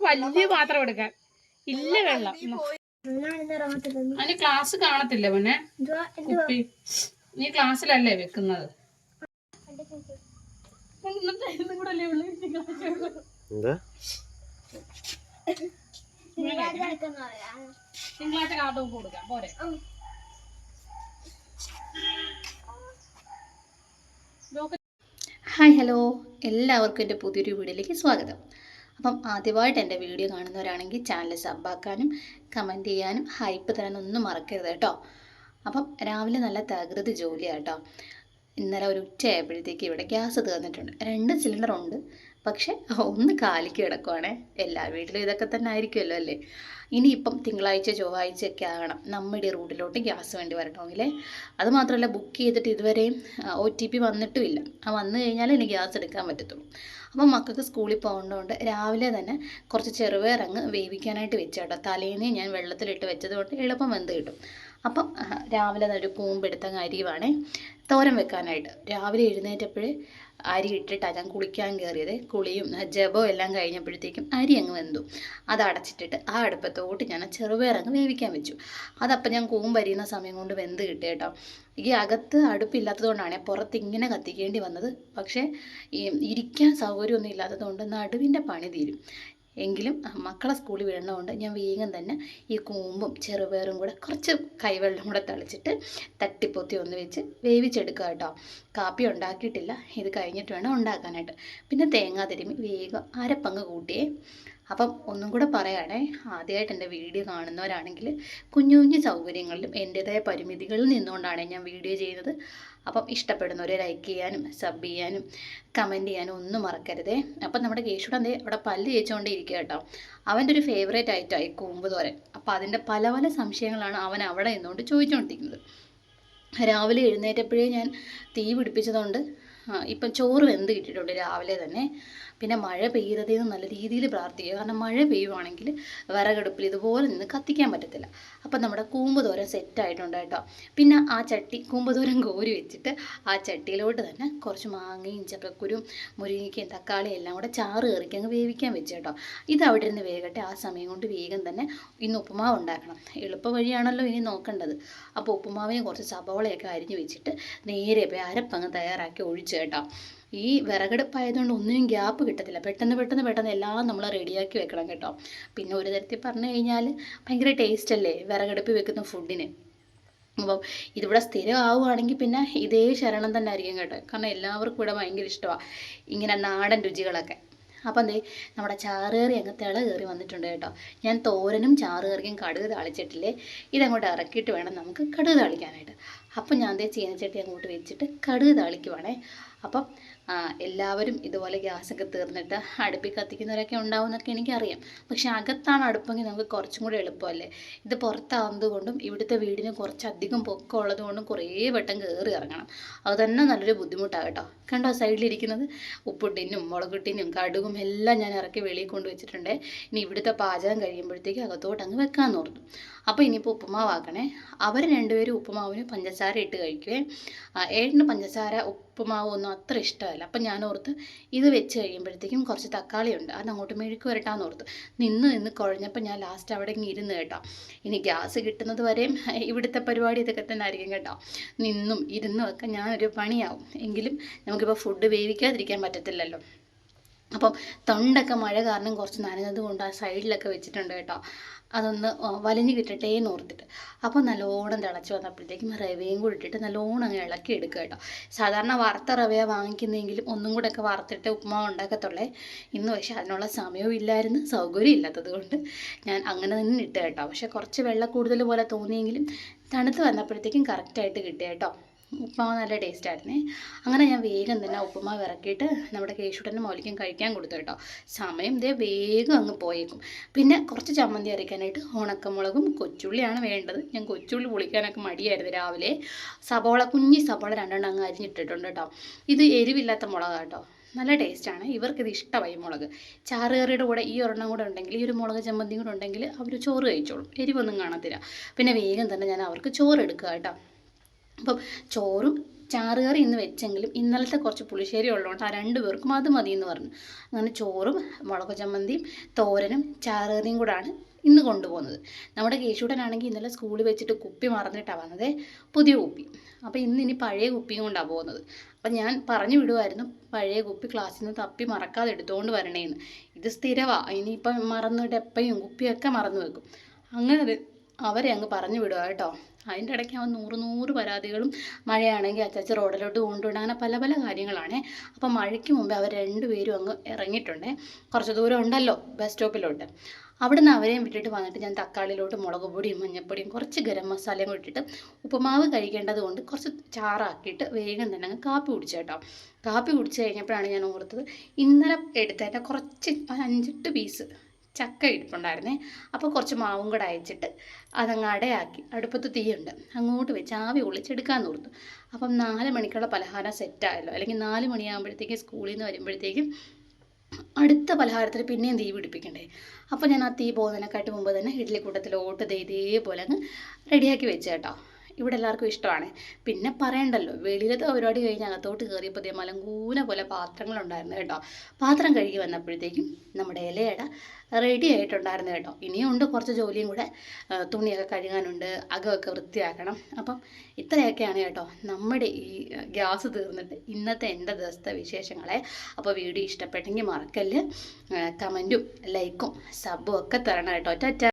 വലിയ പാത്രം എടുക്കാൻ ഇല്ല വെള്ളം. അതിന് ക്ലാസ് കാണത്തില്ല പിന്നെ കുപ്പി. നീ ക്ലാസ്സിലല്ലേ വെക്കുന്നത്? തിങ്കളാഴ്ച കാട്ടും കൊടുക്കാം പോരെ. ഹായ് ഹലോ, എല്ലാവർക്കും എൻ്റെ പുതിയൊരു വീഡിയോയിലേക്ക് സ്വാഗതം. അപ്പം ആദ്യമായിട്ട് എൻ്റെ വീഡിയോ കാണുന്നവരാണെങ്കിൽ ചാനൽ സബ്ബാക്കാനും കമൻറ്റ് ചെയ്യാനും ഹൈപ്പ് തരാനും ഒന്നും മറക്കരുത് കേട്ടോ. അപ്പം രാവിലെ നല്ല തകൃതി ജോലിയാണ് കേട്ടോ. ഇന്നലെ ഒരു ഉച്ചയായപ്പോഴത്തേക്ക് ഇവിടെ ഗ്യാസ് തീർന്നിട്ടുണ്ട്. 2 സിലിണ്ടർ ഉണ്ട്, പക്ഷേ ഒന്ന് കാലിക്ക് കിടക്കുവാണേ. എല്ലാ വീട്ടിലും ഇതൊക്കെ തന്നെ ആയിരിക്കുമല്ലോ അല്ലേ. ഇനിയിപ്പം തിങ്കളാഴ്ച ചൊവ്വാഴ്ചയൊക്കെ ആകണം നമ്മുടെ റൂട്ടിലോട്ട് ഗ്യാസ് വേണ്ടി വരണമെങ്കിലേ. അതുമാത്രമല്ല, ബുക്ക് ചെയ്തിട്ട് ഇതുവരെയും OTP വന്നിട്ടുമില്ല. വന്നു കഴിഞ്ഞാൽ എനിക്ക് ഗ്യാസ് എടുക്കാൻ പറ്റത്തുള്ളൂ. അപ്പം മക്കൾക്ക് സ്കൂളിൽ പോകേണ്ടതുകൊണ്ട് രാവിലെ തന്നെ കുറച്ച് ചെറുപയറങ്ങ് വേവിക്കാനായിട്ട് വെച്ചേട്ടോ. തലേന്നേ ഞാൻ വെള്ളത്തിലിട്ട് വെച്ചത് കൊണ്ട് എളുപ്പം വെന്ത് കിട്ടും. അപ്പം രാവിലെ ഒരു കൂമ്പെടുത്തങ്ങ് അരിയുവാണേ തോരൻ വെക്കാനായിട്ട്. രാവിലെ എഴുന്നേറ്റപ്പോഴേ അരി ഇട്ടിട്ടാണ് ഞാൻ കുളിക്കാൻ കയറിയത്. കുളിയും ജപവും എല്ലാം കഴിഞ്ഞപ്പോഴത്തേക്കും അരി അങ്ങ് വെന്തു. അത് അടച്ചിട്ടിട്ട് ആ അടുപ്പത്തോട്ട് ഞാൻ ചെറുപയറങ്ങ് വേവിക്കാൻ വെച്ചു. അതപ്പം ഞാൻ കൂമ്പരിയുന്ന സമയം കൊണ്ട് വെന്ത് കിട്ടി കേട്ടോ. ഈ അകത്ത് അടുപ്പില്ലാത്തത് കൊണ്ടാണ് പുറത്ത് ഇങ്ങനെ കത്തിക്കേണ്ടി വന്നത്. പക്ഷേ ഇരിക്കാൻ സൗകര്യമൊന്നും ഇല്ലാത്തത് കൊണ്ട് നടുവിൻ്റെ പണി തീരും. എങ്കിലും മക്കളെ സ്കൂളിൽ വിടണതുകൊണ്ട് ഞാൻ വേഗം തന്നെ ഈ കൂമ്പും ചെറുപയറും കൂടെ കുറച്ച് കൈവെള്ളം കൂടെ തളിച്ചിട്ട് തട്ടിപ്പൊത്തി ഒന്ന് വെച്ച് വേവിച്ചെടുക്കുക കേട്ടോ. കാപ്പി ഉണ്ടാക്കിയിട്ടില്ല, ഇത് കഴിഞ്ഞിട്ട് വേണം ഉണ്ടാക്കാനായിട്ട്. പിന്നെ തേങ്ങാ തിരുമ്മി വേഗം അരപ്പങ്ങ് കൂട്ടിയേ. അപ്പം ഒന്നും കൂടെ പറയുകയാണേ, ആദ്യമായിട്ട് എൻ്റെ വീഡിയോ കാണുന്നവരാണെങ്കിൽ കുഞ്ഞു കുഞ്ഞു സൗകര്യങ്ങളിലും എൻ്റേതായ പരിമിതികളിൽ നിന്നുകൊണ്ടാണ് ഞാൻ വീഡിയോ ചെയ്യുന്നത്. അപ്പം ഇഷ്ടപ്പെടുന്നവരെ ലൈക്ക് ചെയ്യാനും സബ് ചെയ്യാനും കമൻറ്റ് ചെയ്യാനും ഒന്നും മറക്കരുതേ. അപ്പം നമ്മുടെ കേശുടെ അവിടെ പല്ല് തേച്ചുകൊണ്ടേ ഇരിക്കുക കേട്ടോ. അവൻ്റെ ഒരു ഫേവറേറ്റ് ഐറ്റമായി കൂമ്പ് തോരൻ. അപ്പോൾ അതിൻ്റെ പല പല സംശയങ്ങളാണ് അവൻ അവിടെ നിന്നുകൊണ്ട് ചോദിച്ചുകൊണ്ടിരിക്കുന്നത്. രാവിലെ എഴുന്നേറ്റപ്പോഴേ ഞാൻ തീ പിടിപ്പിച്ചതുകൊണ്ട് ഇപ്പം ചോറ് വെന്ത് കിട്ടിയിട്ടുണ്ട് രാവിലെ തന്നെ. പിന്നെ മഴ പെയ്യരുതെന്ന് നല്ല രീതിയിൽ പ്രാർത്ഥിക്കുക. കാരണം മഴ പെയ്യുവാണെങ്കിൽ വിറകടുപ്പിൽ ഇതുപോലെ നിന്ന് കത്തിക്കാൻ പറ്റത്തില്ല. അപ്പം നമ്മുടെ കൂമ്പ് തോരൻ സെറ്റായിട്ടുണ്ട് കേട്ടോ. പിന്നെ ആ ചട്ടി കൂമ്പ് തോരൻ കോരി വെച്ചിട്ട് ആ ചട്ടിയിലോട്ട് തന്നെ കുറച്ച് മാങ്ങയും ചക്കക്കുരും മുരിങ്ങയ്ക്കയും തക്കാളിയും എല്ലാം കൂടെ ചാറ് കയറിക്ക് അങ്ങ് വേവിക്കാൻ വെച്ച് കേട്ടോ. ഇത് അവിടെ ഇരുന്ന് വേകട്ടെ. ആ സമയം കൊണ്ട് വേഗം തന്നെ ഇന്ന് ഉപ്പുമാവ് ഉണ്ടാക്കണം. എളുപ്പ വഴിയാണല്ലോ ഇനി നോക്കേണ്ടത്. അപ്പോൾ ഉപ്പുമാവിന് കുറച്ച് സബോളയൊക്കെ അരിഞ്ഞ് വെച്ചിട്ട് നേരെ പോയി അരപ്പങ്ങ് തയ്യാറാക്കി ഒഴിച്ച് കേട്ടോ. ഈ വിറകടുപ്പായതുകൊണ്ട് ഒന്നിനും ഗ്യാപ്പ് കിട്ടത്തില്ല. പെട്ടെന്ന് എല്ലാം നമ്മൾ റെഡിയാക്കി വെക്കണം കേട്ടോ. പിന്നെ ഒരു തരത്തിൽ പറഞ്ഞു കഴിഞ്ഞാൽ ഭയങ്കര ടേസ്റ്റ് അല്ലേ വിറകടുപ്പ് വെക്കുന്ന ഫുഡിന്. അപ്പം ഇതിവിടെ സ്ഥിരം ആവുകയാണെങ്കിൽ പിന്നെ ഇതേ ശരണം തന്നെ ആയിരിക്കും കേട്ടോ. കാരണം എല്ലാവർക്കും ഇവിടെ ഭയങ്കര ഇഷ്ടമാണ് ഇങ്ങനെ നാടൻ രുചികളൊക്കെ. അപ്പം നമ്മുടെ ചാറുകറി അങ്ങ് തിള കയറി വന്നിട്ടുണ്ട് കേട്ടോ. ഞാൻ തോരനും ചാറുകറിയും കടുക് താളിച്ചിട്ടില്ലേ, ഇതങ്ങോട്ട് ഇറക്കിയിട്ട് വേണം നമുക്ക് കടുക് താളിക്കാനായിട്ട്. അപ്പം ഞാൻ ചീനച്ചട്ടി അങ്ങോട്ട് വെച്ചിട്ട് കടുക് താളിക്കുവാണേ. അപ്പം എല്ലാവരും ഇതുപോലെ ഗ്യാസൊക്കെ തീർന്നിട്ട് അടുപ്പിൽ കത്തിക്കുന്നവരൊക്കെ ഉണ്ടാവും എന്നൊക്കെ എനിക്കറിയാം. പക്ഷെ അകത്താണ് അടുപ്പെങ്കിൽ നമുക്ക് കുറച്ചും കൂടെ എളുപ്പമല്ലേ. ഇത് പുറത്താവുന്നത് കൊണ്ടും ഇവിടുത്തെ വീടിന് കുറച്ചധികം പൊക്കം ഉള്ളത് കൊണ്ടും കുറേ വട്ടം കയറി ഇറങ്ങണം. അത് തന്നെ നല്ലൊരു ബുദ്ധിമുട്ടാണ് കേട്ടോ. കണ്ടോ സൈഡിലിരിക്കുന്നത് ഉപ്പിട്ടിനും മുളകിട്ടിനും കടുകും എല്ലാം ഞാൻ ഇറക്കി വെളിയിൽ കൊണ്ട് വെച്ചിട്ടുണ്ട്. ഇനി ഇവിടുത്തെ പാചകം കഴിയുമ്പോഴത്തേക്ക് അകത്തോട്ട് അങ്ങ് വെക്കാമെന്ന് ഓർത്തു. അപ്പോൾ ഇനിയിപ്പോൾ ഉപ്പുമാവാക്കണേ. അവർ രണ്ടുപേരും ഉപ്പുമാവിന് പഞ്ചസാര ഇട്ട് കഴിക്കുവേ. ഏട്ടന് പഞ്ചസാര ഉപ്പുമാവ് ഒന്നും അത്ര ഇഷ്ടമല്ല. അപ്പം ഞാൻ ഓർത്ത് ഇത് വെച്ച് കഴിയുമ്പോഴത്തേക്കും കുറച്ച് തക്കാളി ഉണ്ട്, അതങ്ങോട്ട് മെഴുക്ക് വരട്ടാന്ന് ഓർത്ത് നിന്ന് കുഴഞ്ഞപ്പോൾ ഞാൻ ലാസ്റ്റ് അവിടെ ഇരുന്ന് കേട്ടോ. ഇനി ഗ്യാസ് കിട്ടുന്നത് വരെയും ഇവിടുത്തെ പരിപാടി ഇതൊക്കെ തന്നെ ആയിരിക്കും കേട്ടോ. നിന്നും ഇരുന്നും ഒക്കെ ഞാനൊരു പണിയാവും. എങ്കിലും നമുക്കിപ്പോൾ ഫുഡ് വേവിക്കാതിരിക്കാൻ പറ്റത്തില്ലല്ലോ. അപ്പം തൊണ്ടൊക്കെ മഴ കാരണം കുറച്ച് നനഞ്ഞത് കൊണ്ട് ആ സൈഡിലൊക്കെ വെച്ചിട്ടുണ്ട് കേട്ടോ. അതൊന്ന് വലിഞ്ഞ് കിട്ടട്ടെ എന്ന് ഓർത്തിട്ട്. അപ്പോൾ നല്ലോണം തിളച്ച് വന്നപ്പോഴത്തേക്കും റവയും കൂടി ഇട്ടിട്ട് നല്ലോണം അങ്ങ് ഇളക്കി എടുക്കുക കേട്ടോ. സാധാരണ വറുത്ത റവയാണ് വാങ്ങിക്കുന്നതെങ്കിലും ഒന്നും കൂടെ ഒക്കെ വറുത്തിട്ട് ഉപ്പുമാവ് ഉണ്ടാക്കത്തുള്ളേ. ഇന്ന് പക്ഷേ അതിനുള്ള സമയവും ഇല്ലായിരുന്നു, സൗകര്യം ഇല്ലാത്തത് കൊണ്ട് ഞാൻ അങ്ങനെ തന്നെ ഇട്ട് കേട്ടോ. പക്ഷേ കുറച്ച് വെള്ളം കൂടുതൽ പോലെ തോന്നിയെങ്കിലും തണുത്ത് വന്നപ്പോഴത്തേക്കും കറക്റ്റായിട്ട് കിട്ടിയ കേട്ടോ. ഉപ്പുമാവ് നല്ല ടേസ്റ്റായിരുന്നേ. അങ്ങനെ ഞാൻ വേഗം തന്നെ ഉപ്പുമാവ് ഇറക്കിയിട്ട് നമ്മുടെ കേശുട്ടനും മൗലിക്കും കഴിക്കാൻ കൊടുത്തു കേട്ടോ. സമയം വേഗം അങ്ങ് പോയേക്കും. പിന്നെ കുറച്ച് ചമ്മന്തി അരയ്ക്കാനായിട്ട് ഉണക്കമുളകും കൊച്ചുള്ളിയാണ് വേണ്ടത്. ഞാൻ കൊച്ചുള്ളി പൊളിക്കാനൊക്കെ മടിയായിരുന്നു രാവിലെ. കുഞ്ഞി സബോള 2 അങ്ങ് അരിഞ്ഞിട്ടിട്ടുണ്ട് കേട്ടോ. ഇത് എരിവില്ലാത്ത മുളകാണ് കേട്ടോ, നല്ല ടേസ്റ്റാണ്. ഇവർക്കിത് ഇഷ്ടമായി മുളക്. ചാറുകറിയുടെ കൂടെ ഈ ഒരെണ്ണം കൂടെ ഉണ്ടെങ്കിൽ, ഈ ഒരു മുളക് ചമ്മന്തിയും കൂടെ ഉണ്ടെങ്കിൽ അവർ ചോറ് കഴിച്ചോളും, എരിവൊന്നും കാണത്തില്ല. പിന്നെ വേഗം തന്നെ ഞാൻ അവർക്ക് ചോറ് എടുക്കുക കേട്ടോ. അപ്പം ചോറും ചാറുകറി ഇന്ന് വെച്ചെങ്കിലും ഇന്നലത്തെ കുറച്ച് പുളിശ്ശേരി ഉള്ളതുകൊണ്ട് ആ 2 പേർക്കും അത് മതി എന്ന് പറഞ്ഞു. അങ്ങനെ ചോറും മുളക് ചമ്മന്തിയും തോരനും ചാറുകറിയും കൂടാണ് ഇന്ന് കൊണ്ടുപോകുന്നത്. നമ്മുടെ കേശൂട്ടനാണെങ്കിൽ ഇന്നലെ സ്കൂളിൽ വെച്ചിട്ട് കുപ്പി മറന്നിട്ടാണ് വന്നത്, പുതിയ കുപ്പി. അപ്പോൾ ഇനി പഴയ കുപ്പിയും കൊണ്ടാണ് പോകുന്നത്. അപ്പം ഞാൻ പറഞ്ഞു വിടുമായിരുന്നു പഴയ കുപ്പി ക്ലാസ്സിൽ നിന്ന് തപ്പി മറക്കാതെ എടുത്തുകൊണ്ട് വരണേന്ന്. ഇത് സ്ഥിരമാണ്, ഇനിയിപ്പം മറന്നു ഡപ്പയും കുപ്പിയൊക്കെ മറന്നു വെക്കും. അങ്ങനെ അവരെ അങ്ങ് പറഞ്ഞു വിടുക കേട്ടോ. അതിൻ്റെ ഇടയ്ക്ക് അവൻ 100 പരാതികളും മഴയാണെങ്കിൽ അച്ചാച്ച റോഡിലോട്ട് കൊണ്ടുവിടുക, അങ്ങനെ പല പല കാര്യങ്ങളാണ്. അപ്പം മഴയ്ക്ക് മുമ്പേ അവർ 2 പേരും അങ്ങ് ഇറങ്ങിയിട്ടുണ്ട്. കുറച്ച് ദൂരം ഉണ്ടല്ലോ ബസ് സ്റ്റോപ്പിലോട്ട്. അവിടെ നിന്ന് അവരെയും വിട്ടിട്ട് വന്നിട്ട് ഞാൻ തക്കാളിയിലോട്ട് മുളക് പൊടിയും മഞ്ഞൾപ്പൊടിയും കുറച്ച് ഗരം മസാലയും ഇട്ടിട്ട് ഉപ്പുമാവ് കഴിക്കേണ്ടത് കൊണ്ട് കുറച്ച് ചാറാക്കിയിട്ട് വേഗം തന്നെ അങ്ങ് കാപ്പി കുടിച്ചു കേട്ടോ. കാപ്പി കുടിച്ച് കഴിഞ്ഞപ്പോഴാണ് ഞാൻ ഓർത്തത് ഇന്നലെ എടുത്തതിൻ്റെ കുറച്ച് 5-8 പീസ് ചക്ക ഇരിപ്പുണ്ടായിരുന്നേ. അപ്പോൾ കുറച്ച് മാവും കൂടെ അയച്ചിട്ട് അതങ്ങ് അടയാക്കി അടുപ്പത്ത് തീയുണ്ട് അങ്ങോട്ട് വെച്ച് ആവി ഒളിച്ചെടുക്കാൻ ഓർത്തു. അപ്പം 4 മണിക്കുള്ള പലഹാരം സെറ്റായല്ലോ. അല്ലെങ്കിൽ 4 മണിയാകുമ്പോഴത്തേക്കും സ്കൂളിൽ നിന്ന് വരുമ്പോഴത്തേക്കും അടുത്ത പലഹാരത്തിൽ പിന്നെയും തീ പിടിപ്പിക്കണ്ടേ. അപ്പോൾ ഞാൻ ആ തീ പോകുന്നതിനെക്കാട്ട് മുമ്പ് തന്നെ ഇഡ്ഡലിക്കൂട്ടത്തിലോട്ട് ഇതേപോലെ അങ്ങ് റെഡിയാക്കി വെച്ച് കേട്ടോ. ഇവിടെ എല്ലാവർക്കും ഇഷ്ടമാണ്. പിന്നെ പറയണ്ടല്ലോ, വെളിയിലത്തെ പരിപാടി കഴിഞ്ഞ് അകത്തോട്ട് കയറിയപ്പോൾ മലങ്കൂന പോലെ പാത്രങ്ങളുണ്ടായിരുന്നു കേട്ടോ. പാത്രം കഴുകി വന്നപ്പോഴത്തേക്കും നമ്മുടെ ഇലയട റെഡി ആയിട്ടുണ്ടായിരുന്നു കേട്ടോ. ഇനിയും ഉണ്ട് കുറച്ച് ജോലിയും കൂടെ, തുണിയൊക്കെ കഴുകാനുണ്ട്, അകമൊക്കെ വൃത്തിയാക്കണം. അപ്പം ഇത്രയൊക്കെയാണ് കേട്ടോ നമ്മുടെ ഈ ഗ്യാസ് തീർന്നിട്ട് ഇന്നത്തെ എൻ്റെ ദിവസത്തെ വിശേഷങ്ങളെ. അപ്പോൾ വീഡിയോ ഇഷ്ടപ്പെട്ടെങ്കിൽ മറക്കല്ല്, കമൻറ്റും ലൈക്കും സബും ഒക്കെ തരണം കേട്ടോ. ടാറ്റാ.